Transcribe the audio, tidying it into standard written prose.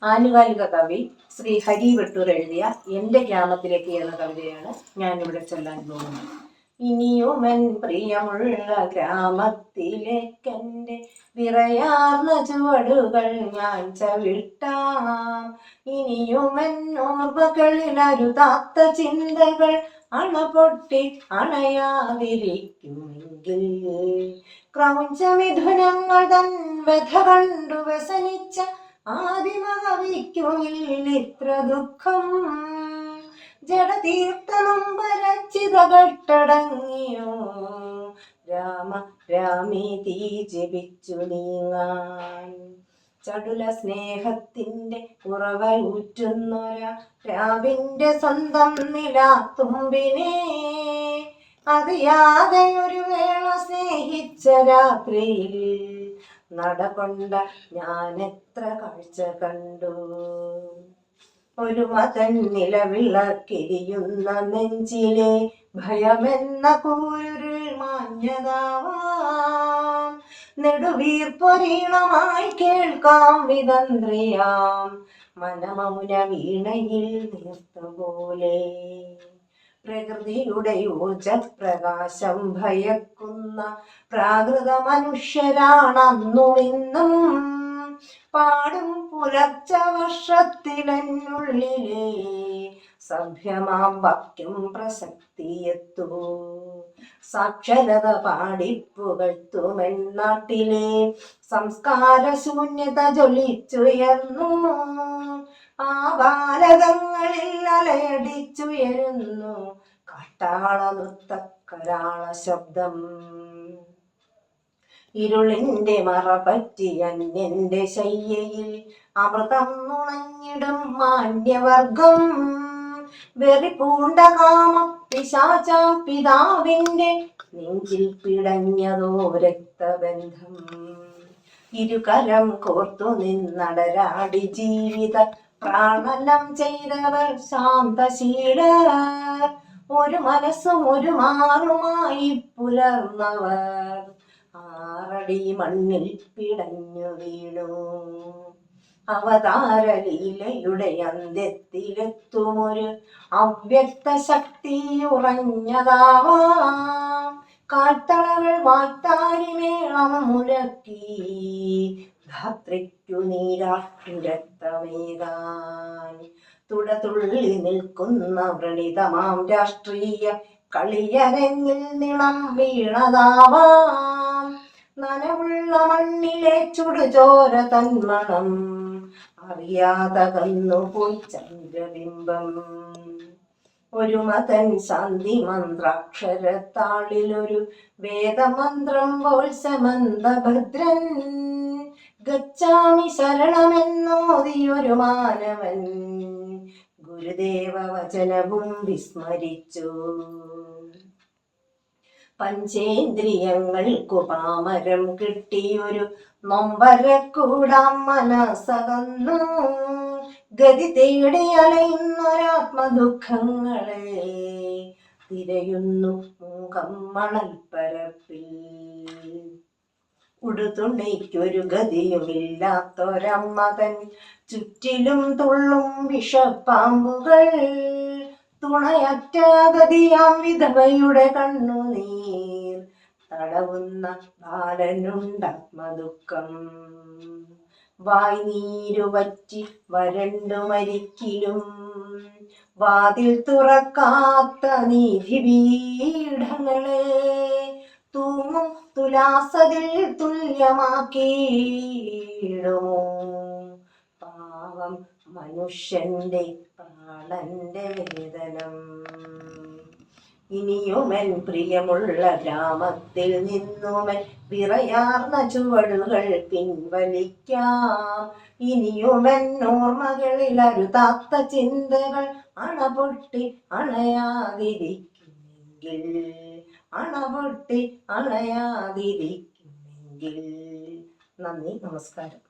ആനുകാലിക കവി ശ്രീ ഹരി വെട്ടൂർ എഴുതിയ എൻ്റെ ഗ്രാമത്തിലേക്ക് എന്ന കവിതയാണ് ഞാനിവിടെ ചൊല്ലാൻ പോകുന്നത്. ഇനിയുമൻ പ്രിയമുള്ള ഗ്രാമത്തിലേക്കെൻ്റെ വിറയാർന്ന ചുവടുകൾ ഞാൻ ചവിട്ടാം. ഇനിയുമൻ ഓർമ്മകളിൽ അരുതാത്ത ചിന്തകൾ അണപൊട്ടി അണയാതിരിക്കുമെങ്കിൽ ക്രൗഞ്ചമിഥുനങ്ങൾ തൻ വ്യഥ കണ്ടു വ്യസനിച്ച ആദിമകവിക്കുമിൽ ഇത്ര ദുഃഖം. ജഡതീർത്ഥനൊമ്പരച്ചിതകട്ടടങ്ങിയോ രാമ രാമീതി ജപിച്ചു നീങ്ങാൻ. ചടുല സ്നേഹത്തിന്റെ ഉറവയൂറ്റുന്നൊര രാവിന്റെ സ്വന്തം നിലാത്തുമ്പിനെ അറിയാതെ ഒരു വേള സ്നേഹിച്ച രാത്രിയിൽ നടകൊണ്ട ഞാൻ എത്ര കാഴ്ച കണ്ടു. ഒരു മതൻ നിലവിളക്കെരിയുന്ന നെഞ്ചിലെ ഭയമെന്ന കൂരുരുൾ മാഞ്ഞതാവാം. നെടുവീർപ്പൊരീണമായി കേൾക്കാം വിതന്ത്രിയാം മനമൗന വീണയിൽ നേർത്തപോലെ. പ്രകൃതിയുടെ ഊർജപ്രകാശം ഭയക്കുന്ന പ്രാകൃത മനുഷ്യരാണന്നുമിന്നും. പാടും പുലർച്ച വർഷത്തിലെന്നുള്ളിലെ സഭ്യമാം വാക്യം പ്രസക്തിയെത്തൂ. സാക്ഷരത പാടിപ്പുകഴ്ത്തുമെന്നാട്ടിലെ സംസ്കാര ശൂന്യത ജ്വലിച്ചുയർന്നു. ആ ബാലകങ്ങളിൽ അലയടിച്ചുയരുന്നു കാട്ടാള നൃത്തക്കരാള ശബ്ദം. ഇരുളിന്റെ മറപറ്റി അന്യന്റെ ശയ്യയിൽ അമൃതം നുണഞ്ഞിടും മാന്യവർഗം. വെറിപൂണ്ട കാമ പിശാച പിതാവിന്റെ നെഞ്ചിൽ പിടഞ്ഞതോ രക്തബന്ധം. ഇരുകരം കോർത്തു നിന്നടരാടി ജീവിത പ്രാണനം ചെയ്തവർ ശാന്തശീലർ. ഒരു മനസ്സും ഒരു മാറുമായി പുലർന്നവർ ആറടി മണ്ണിൽ പിടഞ്ഞു വീണു. അവതാര ലീലയുടെ അന്ത്യത്തിലെത്തുമൊരു അവ്യക്ത ശക്തി ഉറഞ്ഞതാവാം. കാട്ടളകൾ വായ്ത്താരിമേളം മുഴക്കി ധാത്രിക്കു നീരാട്ടു രക്തമേകാൻ. തുടതുള്ളി നിൽക്കുന്ന വ്രണിതമാം രാഷ്ട്രീയ കളിയരങ്ങിൽ നിളം വീണതാവാം. നനവുള്ള മണ്ണിലെ ചുടുചോര തന്മണം അറിയാതകന്നുപോയി ചന്ദ്രബിംബം. ഒരു മതൻ ശാന്തി മന്ത്രാക്ഷരത്താളിലൊരു വേദമന്ത്രം പോൽ സമന്തഭദ്രൻ. ഗച്ഛാമി ശരണമെന്നോതിയൊരു മാനവൻ ഗുരുദേവ വചനവും വിസ്മരിച്ചു. പഞ്ചേന്ദ്രിയങ്ങൾക്കു പാമരം കിട്ടിയൊരു നൊമ്പരക്കൂടാം മനസ്സകന്നു. ഗതി തേടി അലയുന്നൊരാത്മദുഃഖങ്ങളെ തിരയുന്നു മൂകം മണൽപ്പരപ്പിൽ. ഉടുതുണിക്കൊരു ഗതിയുമില്ലാത്തൊരമ്മതൻ ചുറ്റിലും തുള്ളും വിഷപ്പാമ്പുകൾ. തുണയറ്റ ഗതിയാം വിധവയുടെ കണ്ണുനീർ തടവുന്ന ബാലനുണ്ടാത്മദുഃഖം. വായ്നീരുവറ്റി വരണ്ടു മരിക്കിലും വാതിൽ തുറക്കാത്ത നീതിപീഠങ്ങളെ തൂങ്ങും തുലാസതിൽ തുല്യമാക്കിയിടുമോ പാവം മനുഷ്യന്റെ പ്രാണന്റെ വേദനം. ഇനിയുമൻ പ്രിയമുള്ള ഗ്രാമത്തിൽ നിന്നുമൻ വിറയാർന്ന ചുവടുകൾ പിൻവലിക്കാം. ഇനിയുമൻ ഓർമ്മകളിൽ അരുതാത്ത ചിന്തകൾ അണപൊട്ടി അണയാതിരിക്കുമെങ്കിൽ അണപൊട്ടി അണയാതിരിക്കുമെങ്കിൽ. നന്ദി, നമസ്കാരം.